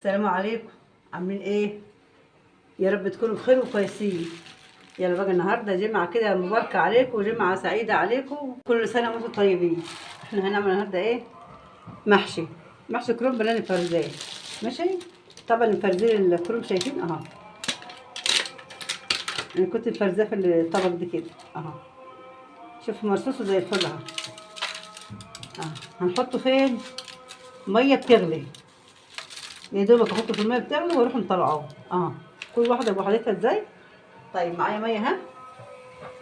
السلام عليكم، عاملين ايه؟ يا رب تكونوا بخير وكويسين. يلا بقى النهارده جمعه كده مباركه عليكم وجمعه سعيده عليكم، كل سنه وانتم طيبين. احنا هنعمل النهارده ايه؟ محشي كرنب بلاني فرزاه. ماشي. طبعا مفرزين الكرنب، شايفين اهو. انا كنت مفرزاه في الطبق ده كده اهو. شوفوا مرصوصه زي الفل اهو. هنحطه فين؟ ميه بتغلي، يا دوبك احطه في الميه بتغلي واروح مطلعاه اهو. كل واحده بوحدتها ازاي. طيب معايا ميه اهي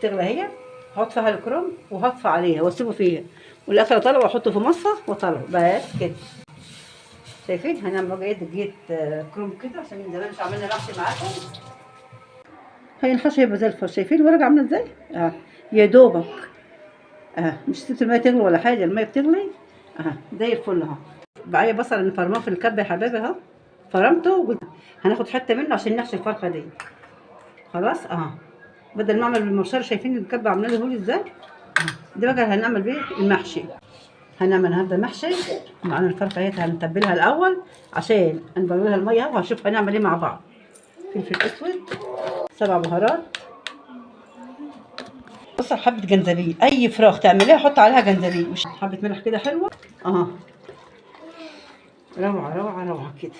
تغلى اهي، هحط فيها الكرنب وهطفي عليها واسيبه فيها، والاخر اطلعه واحطه في مصفى واطلعه بس كده. شايفين؟ هنعمل بقى ايه دقيقة كرنب كده عشان من زمان مش عملنا محشي معاكم. هي الحشي هيبقى زي الفل. شايفين الورقة عاملة ازاي؟ يا دوبك مش سبت المية تغلي ولا حاجة، المية بتغلي زي الفل اهو. معايا بصل مفرماه في الكبة يا حبايبي اهو، فرمته وقلت هناخد حتة منه عشان نحشي الفرخة دي. خلاص بدل ما اعمل بالمبشره. شايفين الكبه عامله لي هول ازاي؟ ده بقى هنعمل بيه المحشي. هنعمل النهارده محشي. معانا الفرخه اهي هنتبلها الاول عشان نبللها الميه، وهنشوف هنعمل ايه مع بعض. فلفل اسود، 7 بهارات، بص حبه جنزبيل. اي فراخ تعمليها حط عليها جنزبيل، مش حبه ملح كده حلوه روعه روعه روعه كده.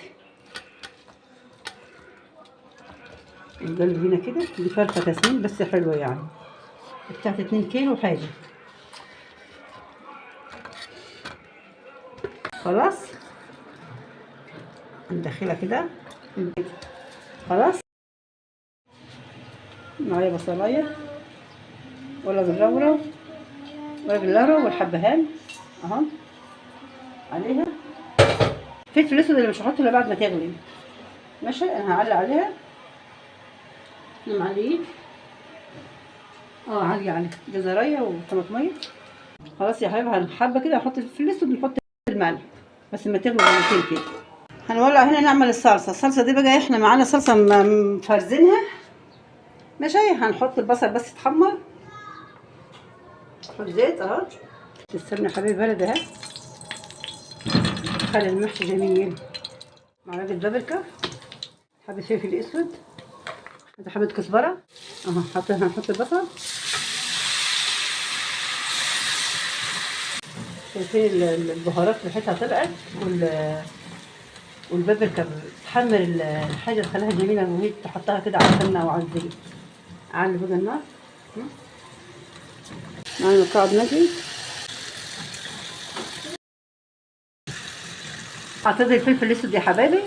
نقلب هنا كده. دي فرخه تسمين بس حلوه يعني، بتاعت 2 كيلو حاجه. خلاص ندخلها كده. خلاص معايا بصلايه، ورق اللورا، ورق اللورا والحبهان اهو عليها. فلفل اسود اللي مش هحطه الا بعد ما تغلي. ماشي. انا هعلي عليها معلقين عالية عليها جزرية وطماطمية. خلاص يا حبايبي، هنحبه كده نحط الفلفل الاسود ونحط الملح بس ما تغلي مرتين كده. هنولع هنا نعمل الصلصة دي بقى. احنا معانا صلصة مفرزينها. ماشي. هنحط البصل بس يتحمر، نحط زيت اهو. السمنة يا حبايبي بلدي اهي، خلي المحشي جميل. معلقة بابريكا، حبة فلفل اسود، حبة كزبرة هنحط البصل. شايفين البهارات ريحتها طلعت، والبابريكا بتحمر الحاجة تخليها جميلة، وهي تحطها كده على السمنة أو على الزيت. على بقى النار. معانا مكعب ماجي. حطيت الفلفل الاسود يا حبايبي.